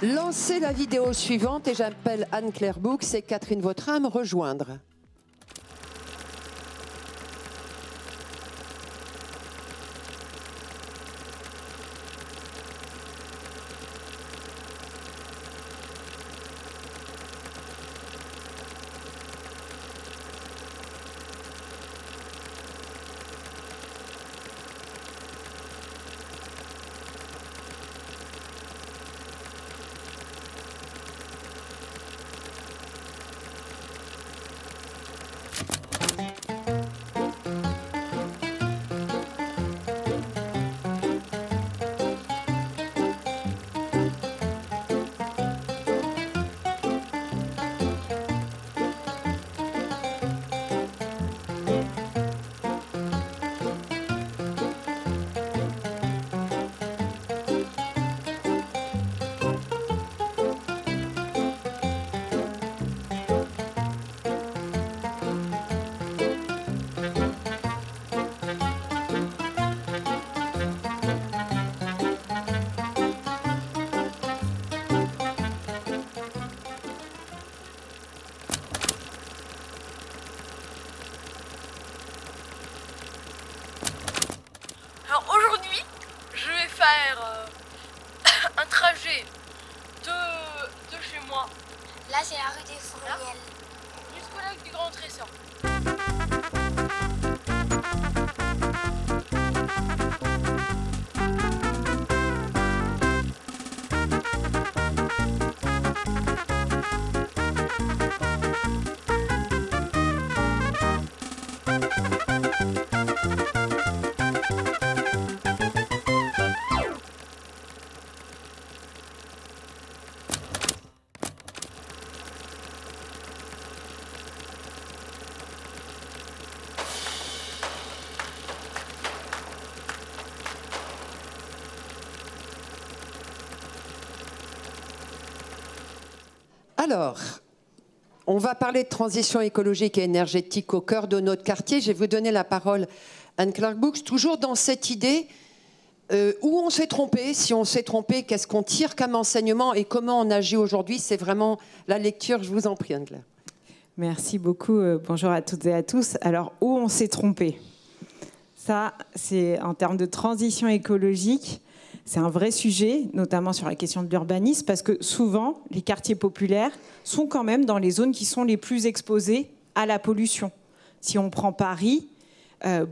Lancez la vidéo suivante et j'appelle Anne-Claire Boux et Catherine Vautrin à me rejoindre. Alors aujourd'hui, je vais faire un trajet de chez moi. Là, c'est la rue des Fourrières. Jusqu'au lac du Grand Trésor. Alors, on va parler de transition écologique et énergétique au cœur de notre quartier. Je vais vous donner la parole, Anne-Claire Boux, toujours dans cette idée où on s'est trompé. Si on s'est trompé, qu'est-ce qu'on tire comme enseignement et comment on agit aujourd'hui? C'est vraiment la lecture. Je vous en prie, Anne-Claire. Merci beaucoup. Bonjour à toutes et à tous. Alors, où on s'est trompé? Ça, c'est en termes de transition écologique. C'est un vrai sujet, notamment sur la question de l'urbanisme, parce que souvent, les quartiers populaires sont quand même dans les zones qui sont les plus exposées à la pollution. Si on prend Paris,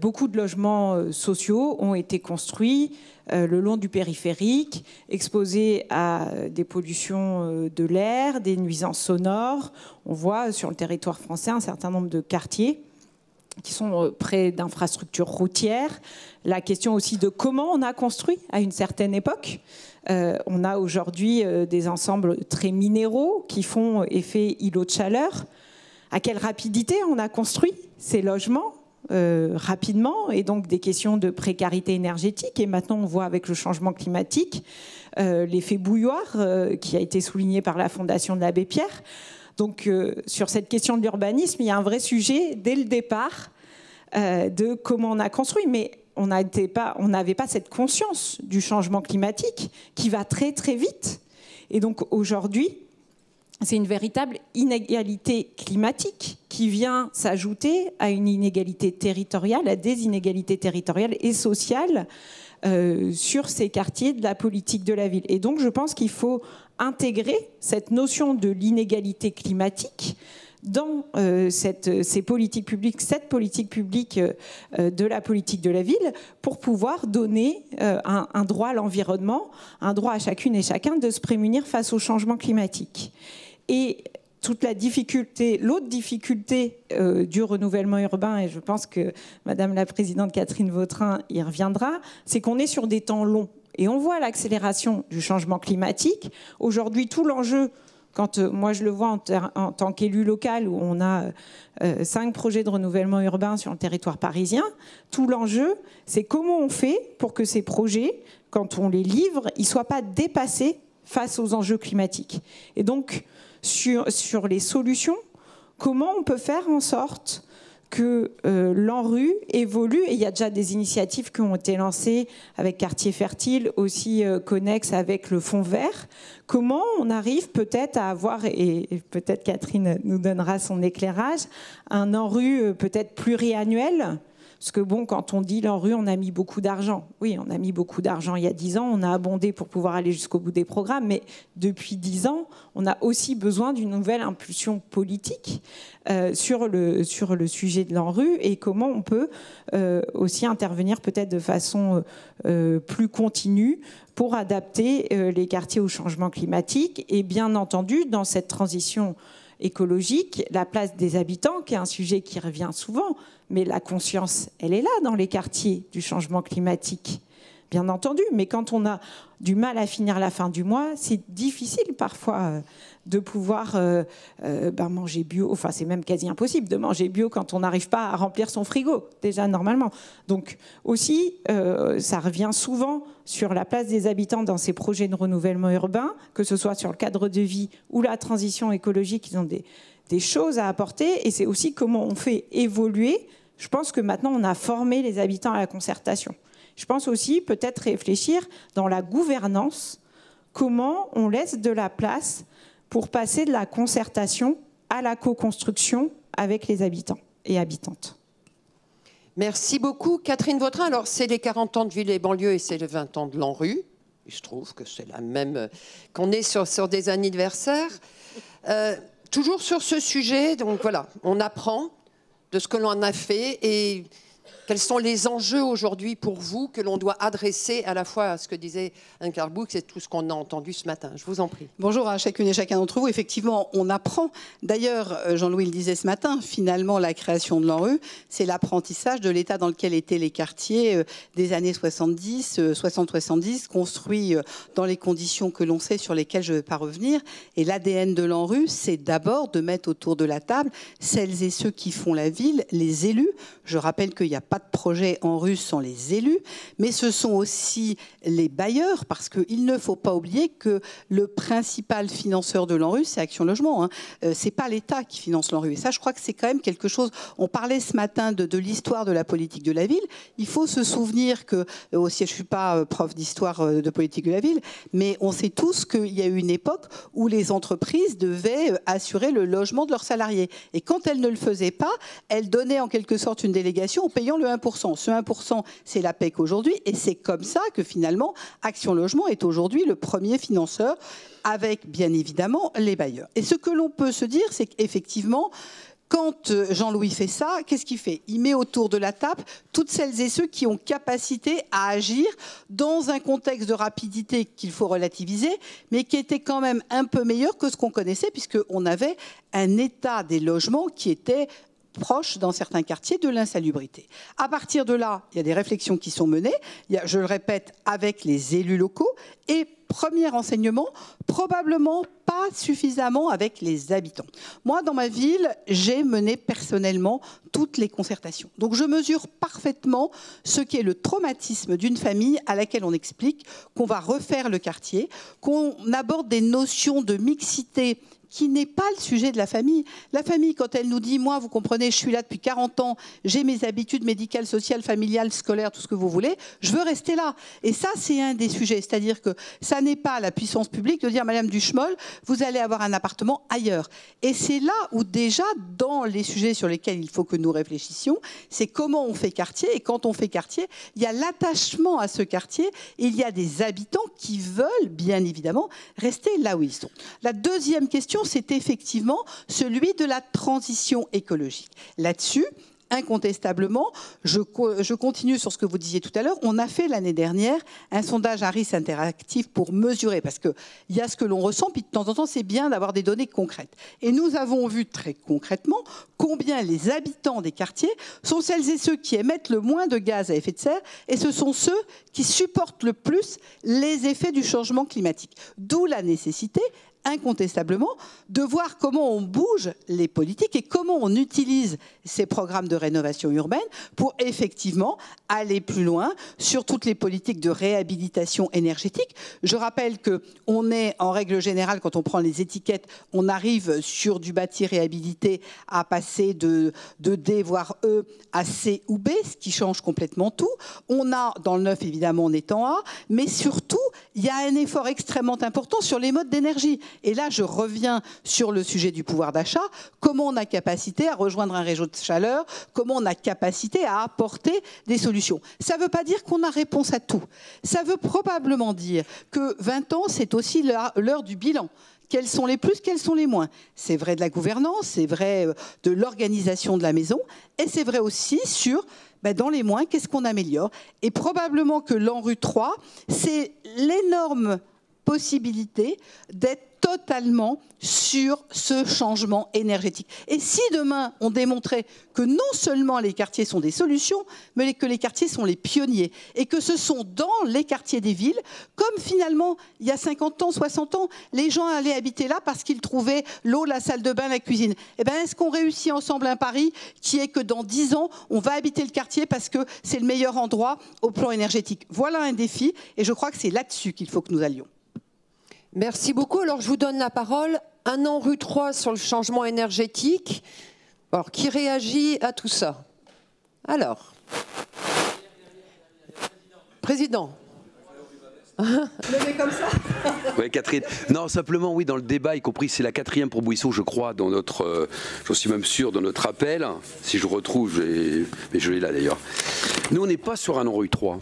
beaucoup de logements sociaux ont été construits le long du périphérique, exposés à des pollutions de l'air, des nuisances sonores. On voit sur le territoire français un certain nombre de quartiers qui sont près d'infrastructures routières. La question aussi de comment on a construit à une certaine époque. On a aujourd'hui des ensembles très minéraux qui font effet îlot de chaleur. À quelle rapidité on a construit ces logements rapidement, et donc des questions de précarité énergétique. Et maintenant, on voit avec le changement climatique l'effet bouilloire qui a été souligné par la Fondation de l'Abbé Pierre. Donc, sur cette question de l'urbanisme, il y a un vrai sujet dès le départ de comment on a construit. Mais on n'avait pas cette conscience du changement climatique qui va très, très vite. Et donc, aujourd'hui, c'est une véritable inégalité climatique qui vient s'ajouter à une inégalité territoriale, à des inégalités territoriales et sociales sur ces quartiers de la politique de la ville. Et donc, je pense qu'il faut intégrer cette notion de l'inégalité climatique dans ces politiques publiques, cette politique publique de la politique de la ville, pour pouvoir donner un droit à l'environnement, un droit à chacune et chacun de se prémunir face au changement climatique. Et toute la difficulté, l'autre difficulté du renouvellement urbain, et je pense que Madame la Présidente Catherine Vautrin y reviendra, c'est qu'on est sur des temps longs. Et on voit l'accélération du changement climatique. Aujourd'hui, tout l'enjeu, quand moi je le vois en tant qu'élu local, où on a 5 projets de renouvellement urbain sur le territoire parisien, tout l'enjeu, c'est comment on fait pour que ces projets, quand on les livre, ils ne soient pas dépassés face aux enjeux climatiques. Et donc, sur les solutions, comment on peut faire en sorte que l'ANRU évolue, et il y a déjà des initiatives qui ont été lancées avec Quartier Fertile, aussi connexes avec le Fonds Vert. Comment on arrive peut-être à avoir, et peut-être Catherine nous donnera son éclairage, un ANRU peut-être pluriannuel? Parce que bon, quand on dit l'ANRU, on a mis beaucoup d'argent. Oui, on a mis beaucoup d'argent il y a 10 ans, on a abondé pour pouvoir aller jusqu'au bout des programmes, mais depuis 10 ans, on a aussi besoin d'une nouvelle impulsion politique sur le sujet de l'ANRU, et comment on peut aussi intervenir peut-être de façon plus continue pour adapter les quartiers au changement climatique. Et bien entendu, dans cette transition écologique, la place des habitants, qui est un sujet qui revient souvent, mais la conscience, elle est là dans les quartiers du changement climatique, bien entendu. Mais quand on a du mal à finir la fin du mois, c'est difficile parfois de pouvoir manger bio. Enfin, c'est même quasi impossible de manger bio quand on n'arrive pas à remplir son frigo, déjà normalement. Donc aussi, ça revient souvent sur la place des habitants dans ces projets de renouvellement urbain, que ce soit sur le cadre de vie ou la transition écologique. Ils ont des choses à apporter, et c'est aussi comment on fait évoluer. Je pense que maintenant, on a formé les habitants à la concertation. Je pense aussi peut-être réfléchir dans la gouvernance, comment on laisse de la place pour passer de la concertation à la co-construction avec les habitants et habitantes. Merci beaucoup, Catherine Vautrin. Alors, c'est les 40 ans de Ville et banlieue et c'est les 20 ans de l'ANRU. Je trouve que c'est la même, qu'on est sur des anniversaires. Toujours sur ce sujet, donc voilà, on apprend de ce que l'on a fait et quels sont les enjeux aujourd'hui pour vous que l'on doit adresser à la fois à ce que disait Anne Clark-Books et tout ce qu'on a entendu ce matin. Je vous en prie. Bonjour à chacune et chacun d'entre vous. Effectivement, on apprend. D'ailleurs, Jean-Louis le disait ce matin, finalement, la création de l'ANRU, c'est l'apprentissage de l'état dans lequel étaient les quartiers des années 70, 60-70, construits dans les conditions que l'on sait, sur lesquelles je ne vais pas revenir. Et l'ADN de l'ANRU, c'est d'abord de mettre autour de la table celles et ceux qui font la ville, les élus. Je rappelle qu'il n'y a pas de projet ANRU sans les élus, mais ce sont aussi les bailleurs, parce qu'il ne faut pas oublier que le principal financeur de l'ANRU, c'est Action Logement. C'est pas l'État qui finance l'ANRU. Et ça, je crois que c'est quand même quelque chose. On parlait ce matin de l'histoire de la politique de la ville. Il faut se souvenir que, aussi, je suis pas prof d'histoire de politique de la ville, mais on sait tous qu'il y a eu une époque où les entreprises devaient assurer le logement de leurs salariés. Et quand elles ne le faisaient pas, elles donnaient en quelque sorte une délégation en payant le 1%. Ce 1%, c'est la PEC aujourd'hui, et c'est comme ça que finalement Action Logement est aujourd'hui le premier financeur, avec bien évidemment les bailleurs. Et ce que l'on peut se dire, c'est qu'effectivement, quand Jean-Louis fait ça, qu'est-ce qu'il fait? Il met autour de la table toutes celles et ceux qui ont capacité à agir dans un contexte de rapidité qu'il faut relativiser, mais qui était quand même un peu meilleur que ce qu'on connaissait, puisqu'on avait un état des logements qui était proche, dans certains quartiers, de l'insalubrité. À partir de là, il y a des réflexions qui sont menées, je le répète, avec les élus locaux, et premier enseignement, probablement pas suffisamment avec les habitants. Moi, dans ma ville, j'ai mené personnellement toutes les concertations. Donc je mesure parfaitement ce qu'est le traumatisme d'une famille à laquelle on explique qu'on va refaire le quartier, qu'on aborde des notions de mixité qui n'est pas le sujet de la famille. La famille, quand elle nous dit, moi, vous comprenez, je suis là depuis 40 ans, j'ai mes habitudes médicales, sociales, familiales, scolaires, tout ce que vous voulez, je veux rester là. Et ça, c'est un des sujets. C'est-à-dire que ça n'est pas la puissance publique de dire, Madame Duchemol, vous allez avoir un appartement ailleurs. Et c'est là où déjà, dans les sujets sur lesquels il faut que nous réfléchissions, c'est comment on fait quartier. Et quand on fait quartier, il y a l'attachement à ce quartier. Il y a des habitants qui veulent, bien évidemment, rester là où ils sont. La deuxième question, c'est effectivement celui de la transition écologique. Là-dessus, incontestablement, je continue sur ce que vous disiez tout à l'heure, on a fait l'année dernière un sondage Harris interactif pour mesurer, parce qu'il y a ce que l'on ressent, puis de temps en temps, c'est bien d'avoir des données concrètes. Et nous avons vu très concrètement combien les habitants des quartiers sont celles et ceux qui émettent le moins de gaz à effet de serre, et ce sont ceux qui supportent le plus les effets du changement climatique. D'où la nécessité, incontestablement de voir comment on bouge les politiques et comment on utilise ces programmes de rénovation urbaine pour effectivement aller plus loin sur toutes les politiques de réhabilitation énergétique. Je rappelle qu'on est en règle générale, quand on prend les étiquettes, on arrive sur du bâti réhabilité à passer de D voire E à C ou B, ce qui change complètement tout. On a dans le neuf évidemment on est en A, mais surtout il y a un effort extrêmement important sur les modes d'énergie. Et là, je reviens sur le sujet du pouvoir d'achat. Comment on a capacité à rejoindre un réseau de chaleur? Comment on a capacité à apporter des solutions? Ça ne veut pas dire qu'on a réponse à tout. Ça veut probablement dire que 20 ans, c'est aussi l'heure du bilan. Quels sont les plus, quels sont les moins? C'est vrai de la gouvernance, c'est vrai de l'organisation de la maison, et c'est vrai aussi sur... dans les moins, qu'est-ce qu'on améliore? Et probablement que l'ANRU 3, c'est l'énorme possibilité d'être totalement sur ce changement énergétique. Et si demain, on démontrait que non seulement les quartiers sont des solutions, mais que les quartiers sont les pionniers, et que ce sont dans les quartiers des villes, comme finalement, il y a 50 ans, 60 ans, les gens allaient habiter là parce qu'ils trouvaient l'eau, la salle de bain, la cuisine. Eh bien, est-ce qu'on réussit ensemble un pari qui est que dans 10 ans, on va habiter le quartier parce que c'est le meilleur endroit au plan énergétique? Voilà un défi, et je crois que c'est là-dessus qu'il faut que nous allions. Merci beaucoup. Alors, je vous donne la parole. Un ANRU 3 sur le changement énergétique. Alors, qui réagit à tout ça? Alors, Président. Levez comme ça. Oui, Catherine. Non, simplement, oui, dans le débat, y compris, c'est la 4e proposition, je crois, dans notre, j'en suis même sûr, dans notre appel. Si je retrouve, mais je l'ai là d'ailleurs. Nous, on n'est pas sur un ANRU 3.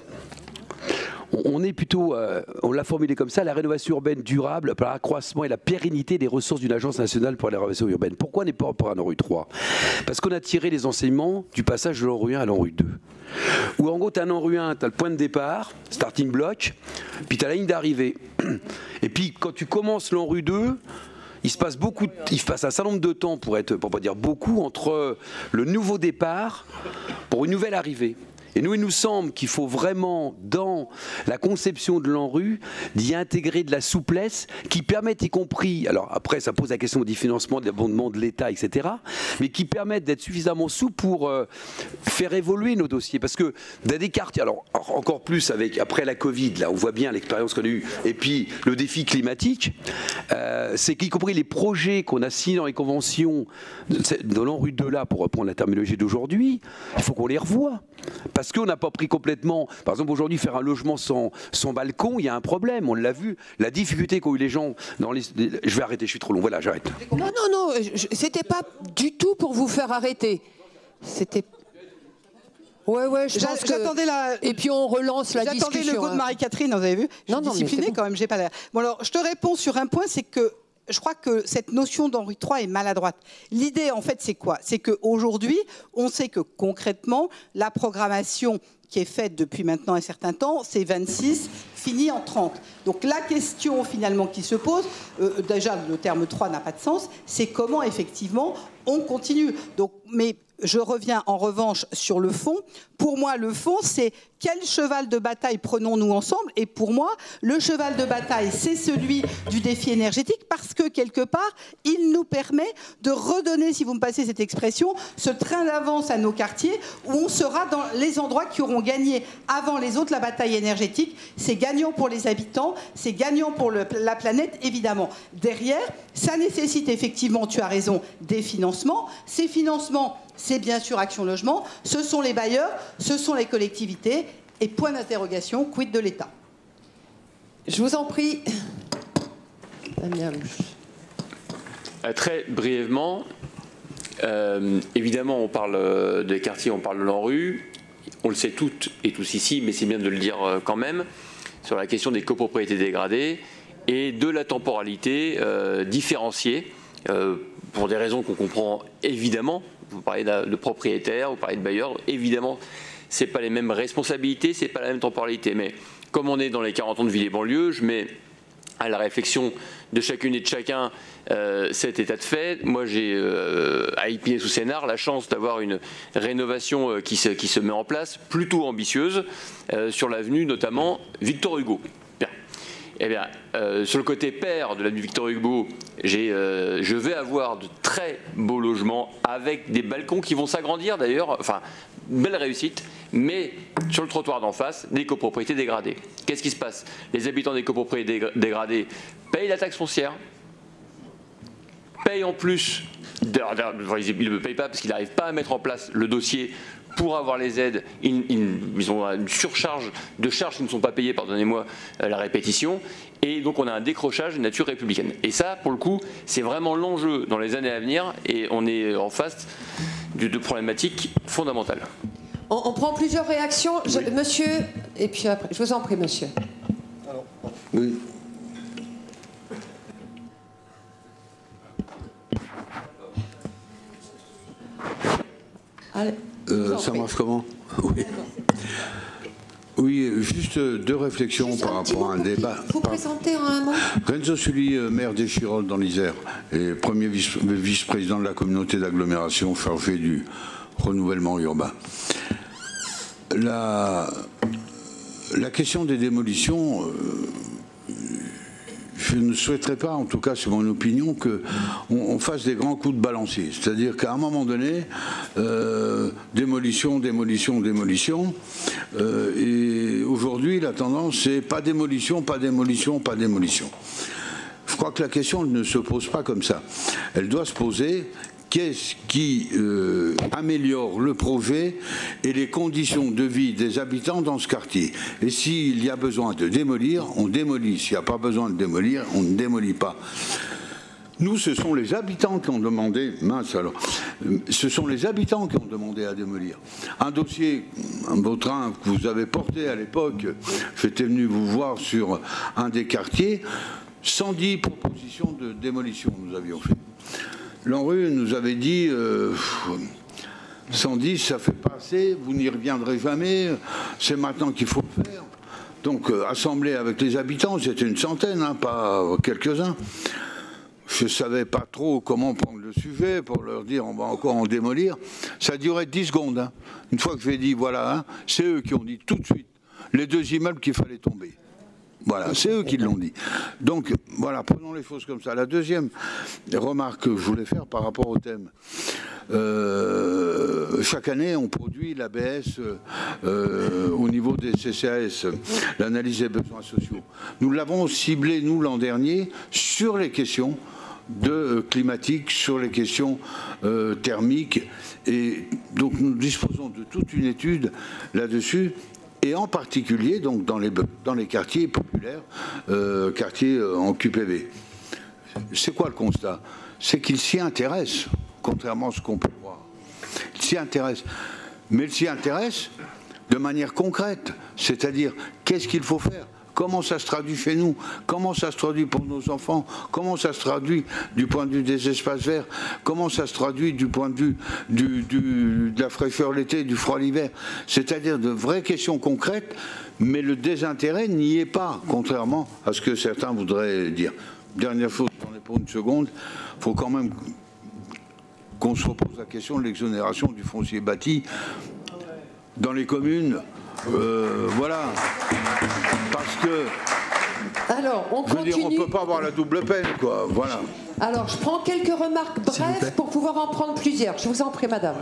On est plutôt, on l'a formulé comme ça, la rénovation urbaine durable par l'accroissement et la pérennité des ressources d'une agence nationale pour la rénovation urbaine. Pourquoi on n'est pas pour un ANRU 3? Parce qu'on a tiré les enseignements du passage de l'ANRU 1 à l'ANRU 2. Où en gros, tu as un ANRU 1, tu as le point de départ, starting block, puis tu as la ligne d'arrivée. Et puis quand tu commences l'ANRU 2, il se passe un certain nombre de temps, pour pas dire beaucoup, entre le nouveau départ pour une nouvelle arrivée. Et nous, il nous semble qu'il faut vraiment, dans la conception de l'ANRU, d'y intégrer de la souplesse qui permette, y compris, alors après ça pose la question du financement, de l'abondement de l'État, etc., mais qui permette d'être suffisamment souple pour faire évoluer nos dossiers. Parce que dans des quartiers, alors encore plus après la Covid, là on voit bien l'expérience qu'on a eue, et puis le défi climatique, c'est qu'y compris les projets qu'on a signés dans les conventions de l'ANRU 2 là, pour reprendre la terminologie d'aujourd'hui, il faut qu'on les revoie. Parce qu'on n'a pas pris complètement, par exemple aujourd'hui faire un logement sans balcon, il y a un problème, on l'a vu, la difficulté qu'ont eu les gens dans les... Je vais arrêter, je suis trop long, voilà, j'arrête. Non, c'était pas du tout pour vous faire arrêter. C'était... Ouais, je pense que... J'attendais Et puis on relance la discussion. J'attendais le go de Marie-Catherine, vous avez vu? Je suis disciplinée quand même, j'ai pas l'air. Bon alors, je te réponds sur un point, c'est que je crois que cette notion d'ANRU 3 est maladroite. L'idée, en fait, c'est quoi? C'est qu'aujourd'hui, on sait que concrètement, la programmation qui est faite depuis maintenant un certain temps, c'est 26, fini en 30. Donc la question finalement qui se pose, déjà le terme 3 n'a pas de sens, c'est comment effectivement on continue. Donc, mais je reviens en revanche sur le fond. Pour moi, le fond, c'est quel cheval de bataille prenons-nous ensemble? Et pour moi, le cheval de bataille, c'est celui du défi énergétique parce que, quelque part, il nous permet de redonner, si vous me passez cette expression, ce train d'avance à nos quartiers où on sera dans les endroits qui auront gagné avant les autres la bataille énergétique. C'est gagnant pour les habitants, c'est gagnant pour la planète, évidemment. Derrière, ça nécessite effectivement, tu as raison, des financements. Ces financements, c'est bien sûr Action Logement, ce sont les bailleurs, ce sont les collectivités, et point d'interrogation, quid de l'État? Je vous en prie. Très brièvement, évidemment on parle des quartiers, on parle de l'ANRU, on le sait toutes et tous ici, mais c'est bien de le dire quand même, sur la question des copropriétés dégradées et de la temporalité différenciée, pour des raisons qu'on comprend évidemment. Vous parlez de propriétaires, vous parlez de bailleurs, évidemment, ce n'est pas les mêmes responsabilités, ce n'est pas la même temporalité. Mais comme on est dans les 40 ans de ville et banlieue, je mets à la réflexion de chacune et de chacun cet état de fait. Moi, j'ai à Épinay-sous-Sénart la chance d'avoir une rénovation qui se met en place, plutôt ambitieuse, sur l'avenue notamment Victor Hugo. Bien. Eh bien, sur le côté père de l'avenue Victor Hugo, je vais avoir de très beaux logements avec des balcons qui vont s'agrandir d'ailleurs, enfin, belle réussite, mais sur le trottoir d'en face, des copropriétés dégradées. Qu'est-ce qui se passe? Les habitants des copropriétés dégradées payent la taxe foncière, payent en plus, ils ne le payent pas parce qu'ils n'arrivent pas à mettre en place le dossier pour avoir les aides, ils ont une surcharge de charges qui ne sont pas payées, pardonnez-moi la répétition, et donc on a un décrochage de nature républicaine. Et ça, pour le coup, c'est vraiment l'enjeu dans les années à venir, et on est en face de problématiques fondamentales. On prend plusieurs réactions. Oui. Monsieur, et puis après, je vous en prie, monsieur. Alors, Oui. Allez, ça marche comment? Oui. Oui, juste deux réflexions par rapport à un débat. Vous présentez en un mot? Renzo Sully, maire d'Échirolles dans l'Isère, et premier vice-président de la communauté d'agglomération chargé du renouvellement urbain. La question des démolitions, je ne souhaiterais pas, en tout cas c'est mon opinion, qu'on fasse des grands coups de balancier. C'est-à-dire qu'à un moment donné, démolition, démolition, démolition. Et aujourd'hui, la tendance, c'est pas démolition, pas démolition, pas démolition. Je crois que la question ne se pose pas comme ça. Elle doit se poser... Qu'est-ce qui améliore le projet et les conditions de vie des habitants dans ce quartier? Et s'il y a besoin de démolir, on démolit. S'il n'y a pas besoin de démolir, on ne démolit pas. Nous, ce sont les habitants qui ont demandé, mince alors, ce sont les habitants qui ont demandé à démolir. Un dossier, un beau train que vous avez porté à l'époque, j'étais venu vous voir sur un des quartiers, 110 propositions de démolition nous avions fait. L'ANRU nous avait dit 110, ça fait pas assez, vous n'y reviendrez jamais, c'est maintenant qu'il faut le faire. Donc, assemblée avec les habitants, c'était une centaine, hein, pas quelques-uns. Je ne savais pas trop comment prendre le sujet pour leur dire on va encore en démolir. Ça durait 10 secondes. Hein. Une fois que j'ai dit voilà, hein, c'est eux qui ont dit tout de suite les 2 immeubles qu'il fallait tomber. Voilà, c'est eux qui l'ont dit. Donc, voilà, prenons les choses comme ça. La deuxième remarque que je voulais faire par rapport au thème. Chaque année, on produit l'ABS au niveau des CCAS, l'analyse des besoins sociaux. Nous l'avons ciblé, nous, l'an dernier, sur les questions climatiques, sur les questions thermiques. Et donc, nous disposons de toute une étude là-dessus. Et en particulier donc dans les quartiers populaires, quartiers en QPV. C'est quoi le constat? C'est qu'ils s'y intéressent, contrairement à ce qu'on peut croire. Ils s'y intéressent. Mais ils s'y intéressent de manière concrète, c'est-à-dire qu'est-ce qu'il faut faire? Comment ça se traduit chez nous? Comment ça se traduit pour nos enfants? Comment ça se traduit du point de vue des espaces verts? Comment ça se traduit du point de vue de la fraîcheur l'été, du froid l'hiver? C'est-à-dire de vraies questions concrètes, mais le désintérêt n'y est pas, contrairement à ce que certains voudraient dire. Dernière chose, j'en ai pour une seconde, il faut quand même qu'on se repose la question de l'exonération du foncier bâti dans les communes. Voilà, parce que alors, on continue. Je veux dire, on ne peut pas avoir la double peine, quoi. Voilà. Alors, je prends quelques remarques brèves pour pouvoir en prendre plusieurs. Je vous en prie, madame.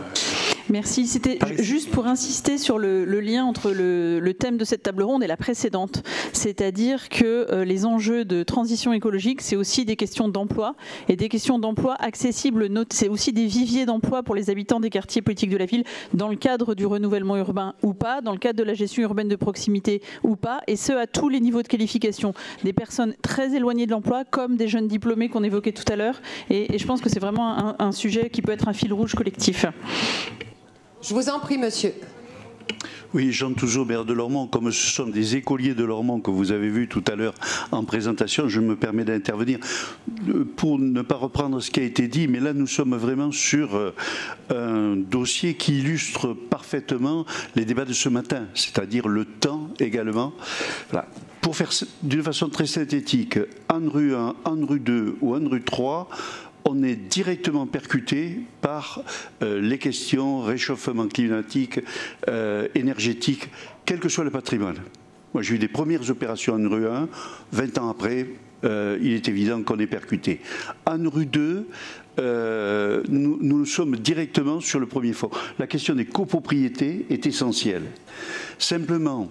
Merci. C'était juste pour insister sur le lien entre le thème de cette table ronde et la précédente. C'est-à-dire que les enjeux de transition écologique, c'est aussi des questions d'emploi et des questions d'emploi accessibles. C'est aussi des viviers d'emploi pour les habitants des quartiers politiques de la ville dans le cadre du renouvellement urbain ou pas, dans le cadre de la gestion urbaine de proximité ou pas, et ce à tous les niveaux de qualification. Des personnes très éloignées de l'emploi comme des jeunes diplômés qu'on évoquait tout à l'heure. Et je pense que c'est vraiment un sujet qui peut être un fil rouge collectif. Je vous en prie, monsieur. Oui, Jean Touzeau, maire de Lormont. Comme ce sont des écoliers de Lormont que vous avez vus tout à l'heure en présentation, je me permets d'intervenir pour ne pas reprendre ce qui a été dit, mais là nous sommes vraiment sur un dossier qui illustre parfaitement les débats de ce matin, c'est-à-dire le temps également. Voilà. Pour faire d'une façon très synthétique, en rue 1, en rue 2 ou en rue 3, on est directement percuté par les questions réchauffement climatique, énergétique, quel que soit le patrimoine. Moi, j'ai eu des premières opérations en rue 1, 20 ans après, il est évident qu'on est percuté. En rue 2, nous sommes directement sur le premier fonds. La question des copropriétés est essentielle. Simplement,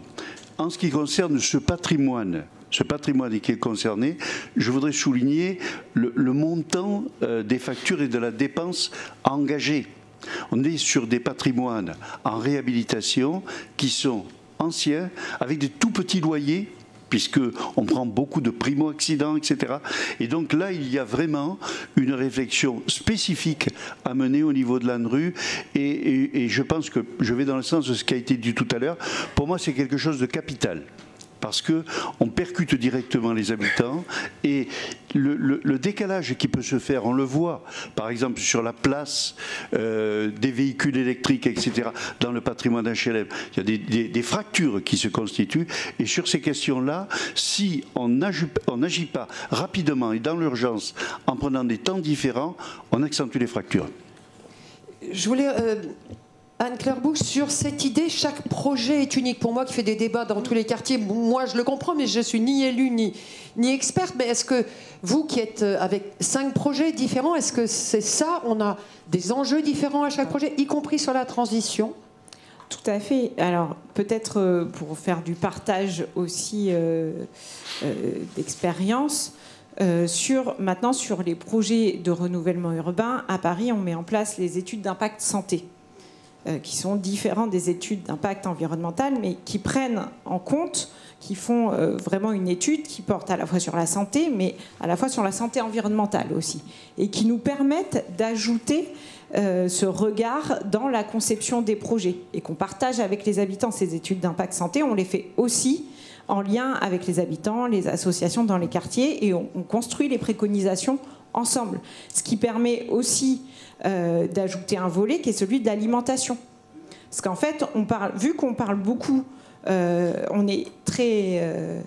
en ce qui concerne ce patrimoine qui est concerné, je voudrais souligner le montant des factures et de la dépense engagée. On est sur des patrimoines en réhabilitation qui sont anciens, avec des tout petits loyers, puisqu'on prend beaucoup de primo-accidents, etc. Et donc là, il y a vraiment une réflexion spécifique à mener au niveau de l'ANRU, et je pense que je vais dans le sens de ce qui a été dit tout à l'heure. Pour moi, c'est quelque chose de capital, parce qu'on percute directement les habitants, et le décalage qui peut se faire, on le voit, par exemple sur la place des véhicules électriques, etc., dans le patrimoine HLM, il y a des fractures qui se constituent, et sur ces questions-là, si on n'agit pas rapidement et dans l'urgence, en prenant des temps différents, on accentue les fractures. Je voulais... Anne-Claire Bouche, sur cette idée, chaque projet est unique. Pour moi qui fais des débats dans tous les quartiers, moi je le comprends, mais je suis ni élue ni experte. Mais est-ce que vous qui êtes avec 5 projets différents, est-ce que c'est ça? On a des enjeux différents à chaque projet, y compris sur la transition? Tout à fait. Alors peut-être pour faire du partage aussi d'expérience, maintenant sur les projets de renouvellement urbain, à Paris, on met en place les études d'impact santé, qui sont différents des études d'impact environnemental, mais qui prennent en compte, qui font vraiment une étude qui porte à la fois sur la santé, mais à la fois sur la santé environnementale aussi, et qui nous permettent d'ajouter ce regard dans la conception des projets, et qu'on partage avec les habitants. Ces études d'impact santé, on les fait aussi en lien avec les habitants, les associations dans les quartiers, et on construit les préconisations ensemble, ce qui permet aussi d'ajouter un volet qui est celui de l'alimentation. Parce qu'en fait, vu qu'on parle beaucoup, on est très...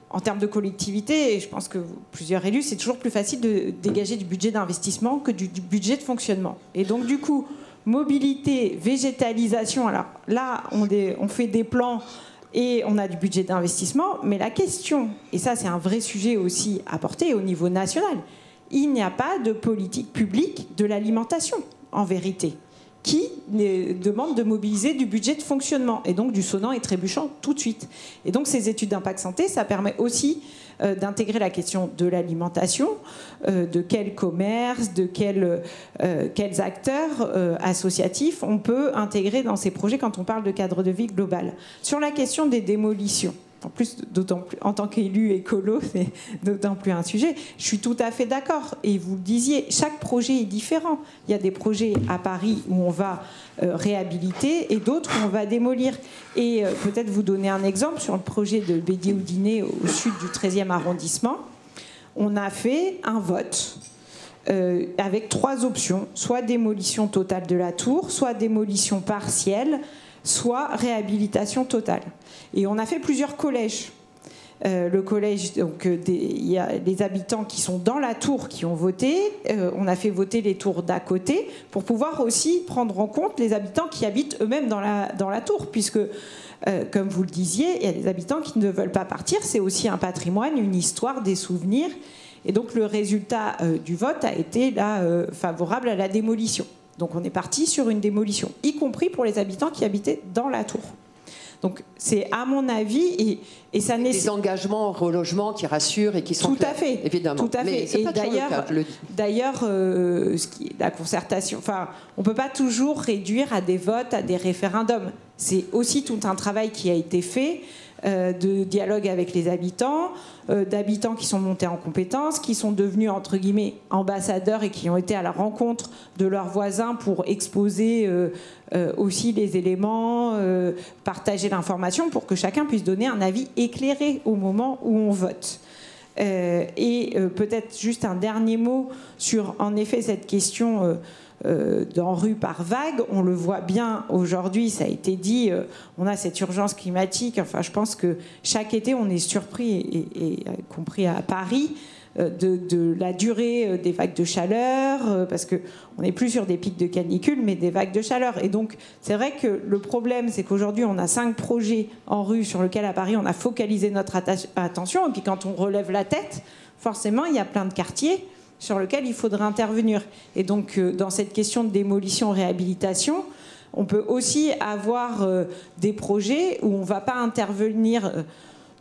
en termes de collectivité, et je pense que plusieurs élus, c'est toujours plus facile de dégager du budget d'investissement que du budget de fonctionnement. Et donc, du coup, mobilité, végétalisation, alors là, on fait des plans et on a du budget d'investissement, mais la question, et ça c'est un vrai sujet aussi à porter au niveau national, il n'y a pas de politique publique de l'alimentation, en vérité, qui demande de mobiliser du budget de fonctionnement, et donc du sonnant et trébuchant tout de suite. Et donc ces études d'impact santé, ça permet aussi d'intégrer la question de l'alimentation, de quel commerce, de quels acteurs associatifs on peut intégrer dans ces projets quand on parle de cadre de vie global. Sur la question des démolitions, en plus, d'autant plus, en tant qu'élu écolo, c'est d'autant plus un sujet. Je suis tout à fait d'accord. Et vous le disiez, chaque projet est différent. Il y a des projets à Paris où on va réhabiliter et d'autres où on va démolir. Et peut-être vous donner un exemple sur le projet de Bédier-Houdinet au sud du 13e arrondissement. On a fait un vote avec 3 options, soit démolition totale de la tour, soit démolition partielle, soit réhabilitation totale. Et on a fait plusieurs collèges. Le collège, donc il y a les habitants qui sont dans la tour qui ont voté. On a fait voter les tours d'à côté pour pouvoir aussi prendre en compte les habitants qui habitent eux-mêmes dans la tour, puisque, comme vous le disiez, il y a des habitants qui ne veulent pas partir. C'est aussi un patrimoine, une histoire, des souvenirs. Et donc le résultat du vote a été là favorable à la démolition. Donc on est parti sur une démolition, y compris pour les habitants qui habitaient dans la tour. Donc c'est à mon avis, et ça nécessite... Des engagements en relogement qui rassurent et qui sont clairs, évidemment. Tout à fait. Et d'ailleurs, la concertation, enfin, on ne peut pas toujours réduire à des votes, à des référendums. C'est aussi tout un travail qui a été fait de dialogue avec les habitants, d'habitants qui sont montés en compétences, qui sont devenus entre guillemets ambassadeurs et qui ont été à la rencontre de leurs voisins pour exposer aussi les éléments, partager l'information pour que chacun puisse donner un avis éclairé au moment où on vote. Et peut-être juste un dernier mot sur en effet cette question d'ANRU par vague. On le voit bien aujourd'hui, ça a été dit, on a cette urgence climatique. Enfin, je pense que chaque été, on est surpris, et compris à Paris, de la durée des vagues de chaleur, parce qu'on n'est plus sur des pics de canicule, mais des vagues de chaleur. Et donc, c'est vrai que le problème, c'est qu'aujourd'hui, on a 5 projets en rue sur lesquels, à Paris, on a focalisé notre attention. Et puis, quand on relève la tête, forcément, il y a plein de quartiers sur lesquels il faudrait intervenir. Et donc, dans cette question de démolition-réhabilitation, on peut aussi avoir des projets où on ne va pas intervenir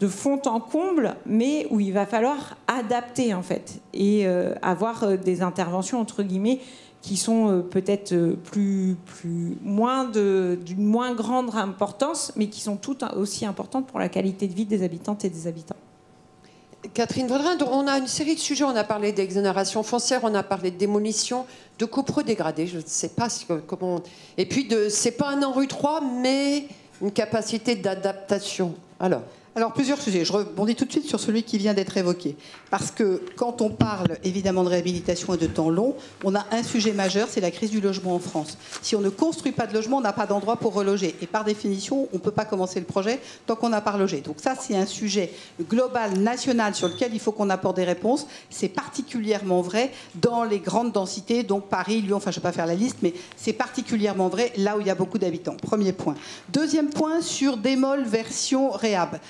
de fond en comble, mais où il va falloir adapter, en fait, et avoir des interventions, entre guillemets, qui sont peut-être d'une moins grande importance, mais qui sont toutes aussi importantes pour la qualité de vie des habitantes et des habitants. Catherine Vaudrin, on a une série de sujets. On a parlé d'exonération foncière, on a parlé de démolition, de copropriété dégradée, je ne sais pas comment... Et puis, c'est pas un ANRU 3, mais une capacité d'adaptation. Alors, plusieurs sujets. Je rebondis tout de suite sur celui qui vient d'être évoqué. Parce que quand on parle évidemment de réhabilitation et de temps long, on a un sujet majeur, c'est la crise du logement en France. Si on ne construit pas de logement, on n'a pas d'endroit pour reloger. Et par définition, on ne peut pas commencer le projet tant qu'on n'a pas relogé. Donc ça, c'est un sujet global, national, sur lequel il faut qu'on apporte des réponses. C'est particulièrement vrai dans les grandes densités, donc Paris, Lyon, enfin je ne vais pas faire la liste, mais c'est particulièrement vrai là où il y a beaucoup d'habitants. Premier point. Deuxième point, sur démol version réhab.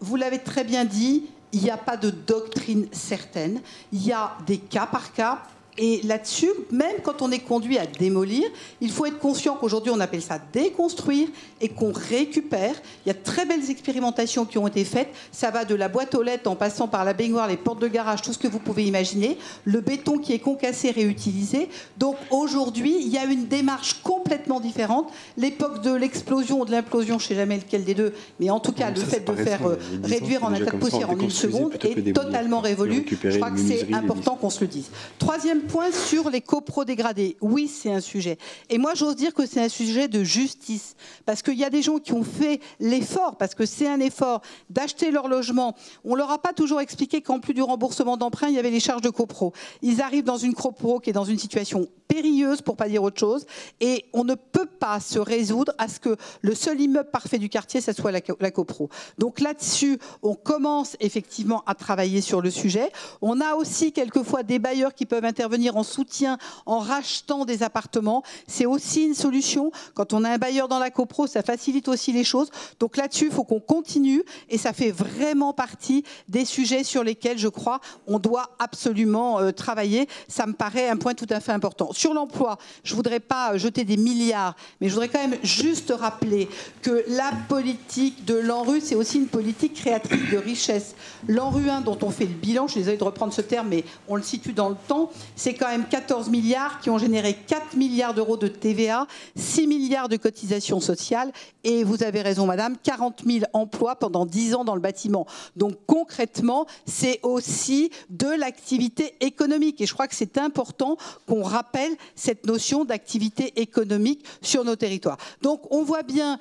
Vous l'avez très bien dit, il n'y a pas de doctrine certaine. Il y a des cas par cas. Et là-dessus, même quand on est conduit à démolir, il faut être conscient qu'aujourd'hui, on appelle ça déconstruire et qu'on récupère. Il y a de très belles expérimentations qui ont été faites. Ça va de la boîte aux lettres en passant par la baignoire, les portes de garage, tout ce que vous pouvez imaginer. Le béton qui est concassé, réutilisé. Donc aujourd'hui, il y a une démarche complètement différente. L'époque de l'explosion ou de l'implosion, je ne sais jamais lequel des deux, mais en tout cas, le fait de faire réduire en un tas de poussière en 1 seconde est totalement révolu. Je crois que c'est important qu'on se le dise. Troisième point sur les copros dégradés. Oui, c'est un sujet. Et moi, j'ose dire que c'est un sujet de justice. Parce qu'il y a des gens qui ont fait l'effort, parce que c'est un effort d'acheter leur logement. On ne leur a pas toujours expliqué qu'en plus du remboursement d'emprunt, il y avait les charges de copro. Ils arrivent dans une copro qui est dans une situation périlleuse, pour ne pas dire autre chose. Et on ne peut pas se résoudre à ce que le seul immeuble parfait du quartier, ça soit la copro. Donc là-dessus, on commence effectivement à travailler sur le sujet. On a aussi quelquefois des bailleurs qui peuvent intervenir en soutien, en rachetant des appartements. C'est aussi une solution. Quand on a un bailleur dans la copro, ça facilite aussi les choses. Donc là-dessus, il faut qu'on continue. Et ça fait vraiment partie des sujets sur lesquels, je crois, on doit absolument travailler. Ça me paraît un point tout à fait important. Sur l'emploi, je ne voudrais pas jeter des milliards, mais je voudrais quand même juste rappeler que la politique de l'ANRU, c'est aussi une politique créatrice de richesse. L'ANRU 1, dont on fait le bilan, je suis désolée de reprendre ce terme, mais on le situe dans le temps, c'est quand même 14 milliards qui ont généré 4 milliards d'euros de TVA, 6 milliards de cotisations sociales, et vous avez raison, madame, 40 000 emplois pendant 10 ans dans le bâtiment. Donc concrètement, c'est aussi de l'activité économique. Et je crois que c'est important qu'on rappelle cette notion d'activité économique sur nos territoires. Donc on voit bien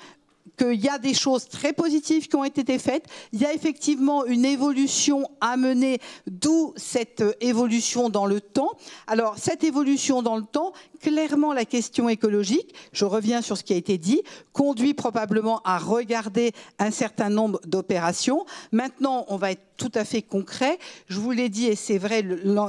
qu'il y a des choses très positives qui ont été faites. Il y a effectivement une évolution à mener, d'où cette évolution dans le temps. Alors, cette évolution dans le temps, clairement, la question écologique, je reviens sur ce qui a été dit, conduit probablement à regarder un certain nombre d'opérations. Maintenant, on va être tout à fait concret. Je vous l'ai dit, et c'est vrai,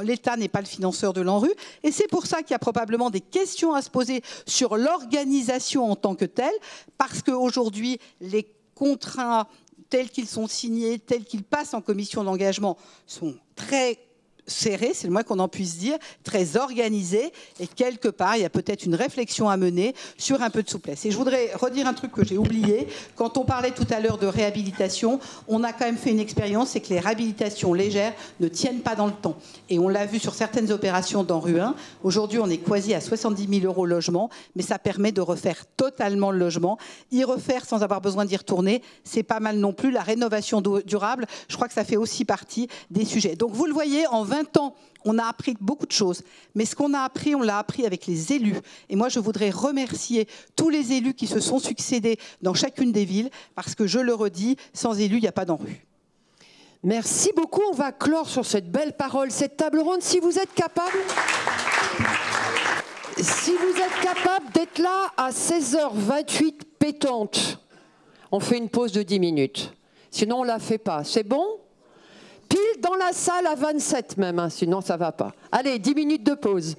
l'État n'est pas le financeur de l'ANRU. Et c'est pour ça qu'il y a probablement des questions à se poser sur l'organisation en tant que telle, parce qu'aujourd'hui, les contrats tels qu'ils sont signés, tels qu'ils passent en commission d'engagement, sont très serré, c'est le moins qu'on en puisse dire, très organisé, et quelque part, il y a peut-être une réflexion à mener sur un peu de souplesse. Et je voudrais redire un truc que j'ai oublié. Quand on parlait tout à l'heure de réhabilitation, on a quand même fait une expérience, c'est que les réhabilitations légères ne tiennent pas dans le temps. Et on l'a vu sur certaines opérations dans Rue 1. Aujourd'hui, on est quasi à 70 000 € logement, mais ça permet de refaire totalement le logement. Y refaire sans avoir besoin d'y retourner, c'est pas mal non plus. La rénovation durable, je crois que ça fait aussi partie des sujets. Donc vous le voyez, en 20 ans, on a appris beaucoup de choses. Mais ce qu'on a appris, on l'a appris avec les élus. Et moi, je voudrais remercier tous les élus qui se sont succédés dans chacune des villes, parce que, je le redis, sans élus, il n'y a pas d'ANRU. Merci beaucoup. On va clore sur cette belle parole, cette table ronde. Si vous êtes capable d'être là à 16h28 pétante, on fait une pause de 10 minutes. Sinon, on ne la fait pas. C'est bon ? Pile dans la salle à 27 même, hein, sinon ça va pas. Allez, 10 minutes de pause.